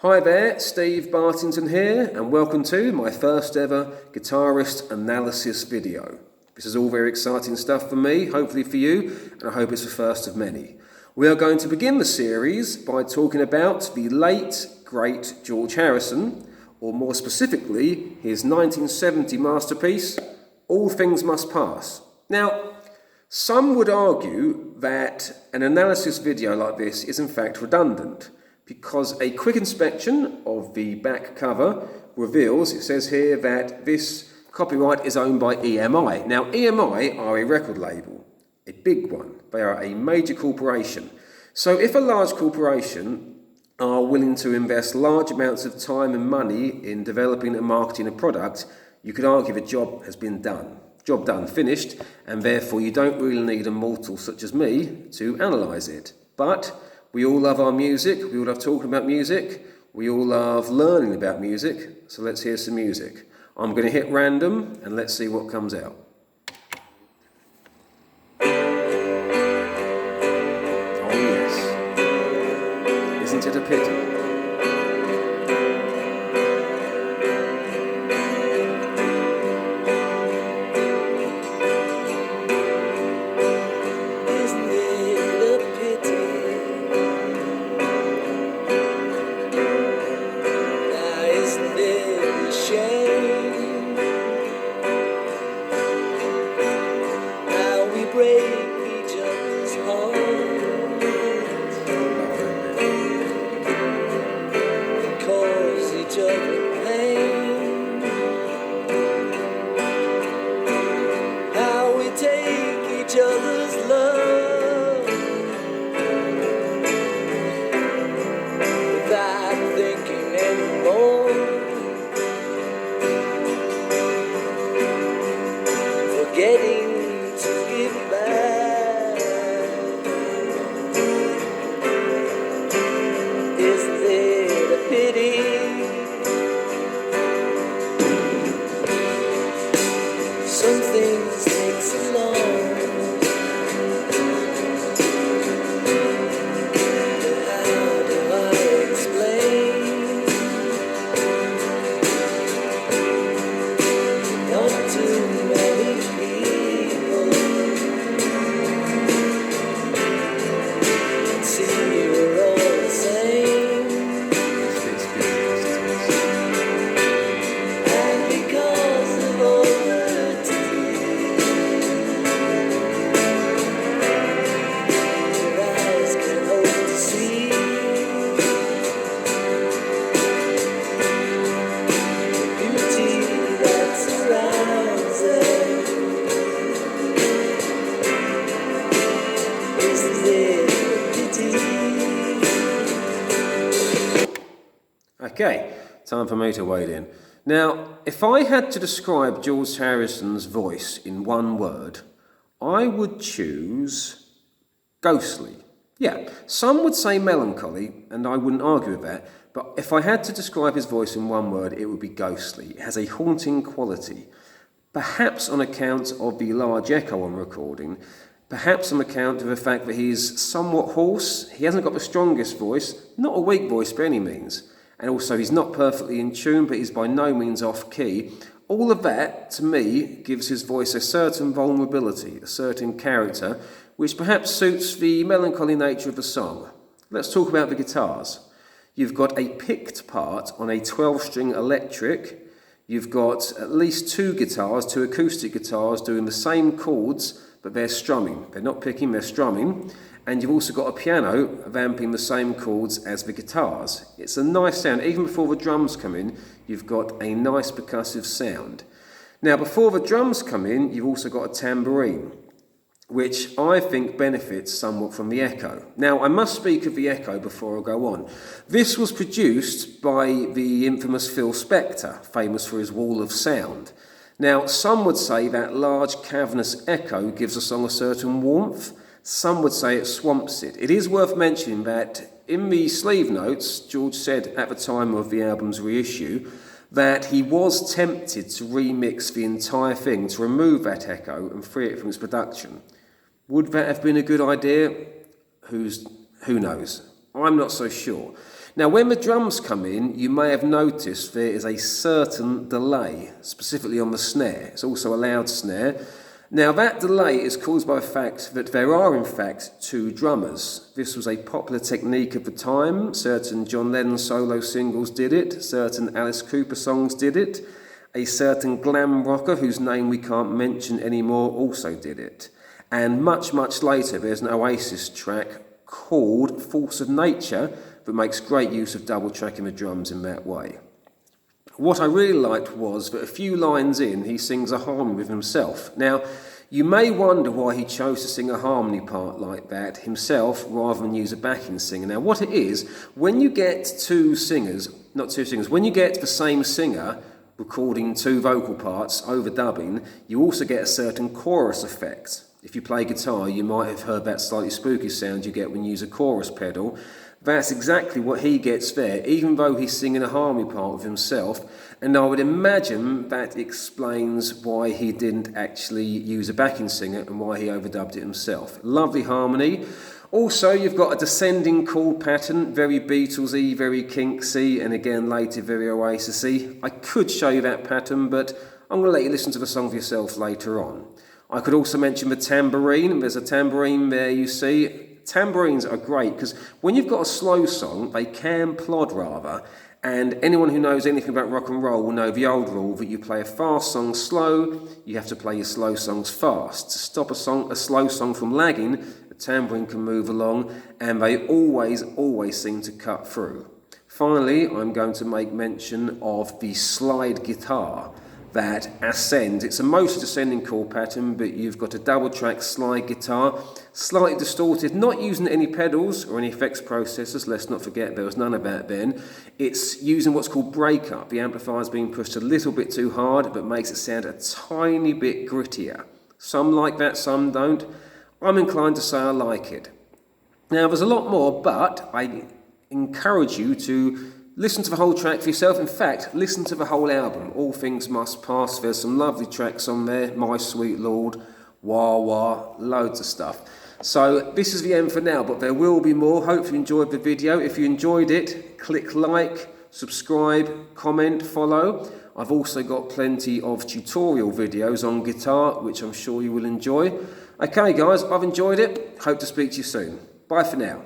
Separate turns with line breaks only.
Hi there, Steve Bartington here, and welcome to my first ever guitarist analysis video. This is all very exciting stuff for me, hopefully for you, and I hope it's the first of many. We are going to begin the series by talking about the late, great George Harrison, or more specifically, his 1970 masterpiece, All Things Must Pass. Now, some would argue that an analysis video like this is in fact redundant, because a quick inspection of the back cover reveals, it says here, that this copyright is owned by EMI. Now, EMI are a record label, a big one. They are a major corporation. So if a large corporation are willing to invest large amounts of time and money in developing and marketing a product, you could argue the job has been done. Job done, finished, and therefore you don't really need a mortal such as me to analyse it. But we all love our music, we all love talking about music, we all love learning about music, so let's hear some music. I'm going to hit random and let's see what comes out. Oh yes, isn't it a pity? Okay, time for me to wade in. Now, if I had to describe George Harrison's voice in one word, I would choose ghostly. Yeah, some would say melancholy, and I wouldn't argue with that, but if I had to describe his voice in one word, it would be ghostly. It has a haunting quality, perhaps on account of the large echo on recording, perhaps on account of the fact that he's somewhat hoarse. He hasn't got the strongest voice, not a weak voice by any means. And also he's not perfectly in tune, but he's by no means off key. All of that, to me, gives his voice a certain vulnerability, a certain character, which perhaps suits the melancholy nature of the song. Let's talk about the guitars. You've got a picked part on a 12-string electric. You've got at least two acoustic guitars doing the same chords, but they're strumming. They're not picking, they're strumming. And you've also got a piano vamping the same chords as the guitars. It's a nice sound. Even before the drums come in, you've got a nice percussive sound. Now, before the drums come in, you've also got a tambourine, which I think benefits somewhat from the echo. Now, I must speak of the echo before I go on. This was produced by the infamous Phil Spector, famous for his wall of sound. Now, some would say that large cavernous echo gives the song a certain warmth. Some would say it swamps it. It is worth mentioning that in the sleeve notes, George said at the time of the album's reissue that he was tempted to remix the entire thing to remove that echo and free it from its production. Would that have been a good idea? Who knows? I'm not so sure. Now, when the drums come in, you may have noticed there is a certain delay, specifically on the snare. It's also a loud snare. Now, that delay is caused by the fact that there are, in fact, two drummers. This was a popular technique of the time. Certain John Lennon solo singles did it. Certain Alice Cooper songs did it. A certain glam rocker, whose name we can't mention anymore, also did it. And much, much later, there's an Oasis track called Force of Nature that makes great use of double tracking the drums in that way. What I really liked was that a few lines in, he sings a harmony with himself. Now, you may wonder why he chose to sing a harmony part like that himself rather than use a backing singer. Now, what it is, when you get when you get the same singer recording two vocal parts, overdubbing, you also get a certain chorus effect. If you play guitar, you might have heard that slightly spooky sound you get when you use a chorus pedal. That's exactly what he gets there, even though he's singing a harmony part with himself. And I would imagine that explains why he didn't actually use a backing singer and why he overdubbed it himself. Lovely harmony. Also, you've got a descending chord pattern, very Beatlesy, very Kinksy, and again later very Oasisy. I could show you that pattern, but I'm going to let you listen to the song for yourself later on. I could also mention the tambourine. There's a tambourine there, you see. Tambourines are great because when you've got a slow song, they can plod rather. And anyone who knows anything about rock and roll will know the old rule that you play a fast song slow, you have to play your slow songs fast. To stop a slow song from lagging, a tambourine can move along, and they always seem to cut through. Finally, I'm going to make mention of the slide guitar that ascends. It's a mostly descending chord pattern, but you've got a double track slide guitar, slightly distorted, not using any pedals or any effects processors. Let's not forget there was none of that then. It's using what's called breakup. The amplifier's being pushed a little bit too hard, but makes it sound a tiny bit grittier. Some like that, some don't. I'm inclined to say I like it. Now, there's a lot more, but I encourage you to listen to the whole track for yourself. In fact, listen to the whole album. All Things Must Pass. There's some lovely tracks on there. My Sweet Lord, Wah Wah, loads of stuff. So this is the end for now, but there will be more. Hope you enjoyed the video. If you enjoyed it, click like, subscribe, comment, follow. I've also got plenty of tutorial videos on guitar, which I'm sure you will enjoy. Okay guys, I've enjoyed it. Hope to speak to you soon. Bye for now.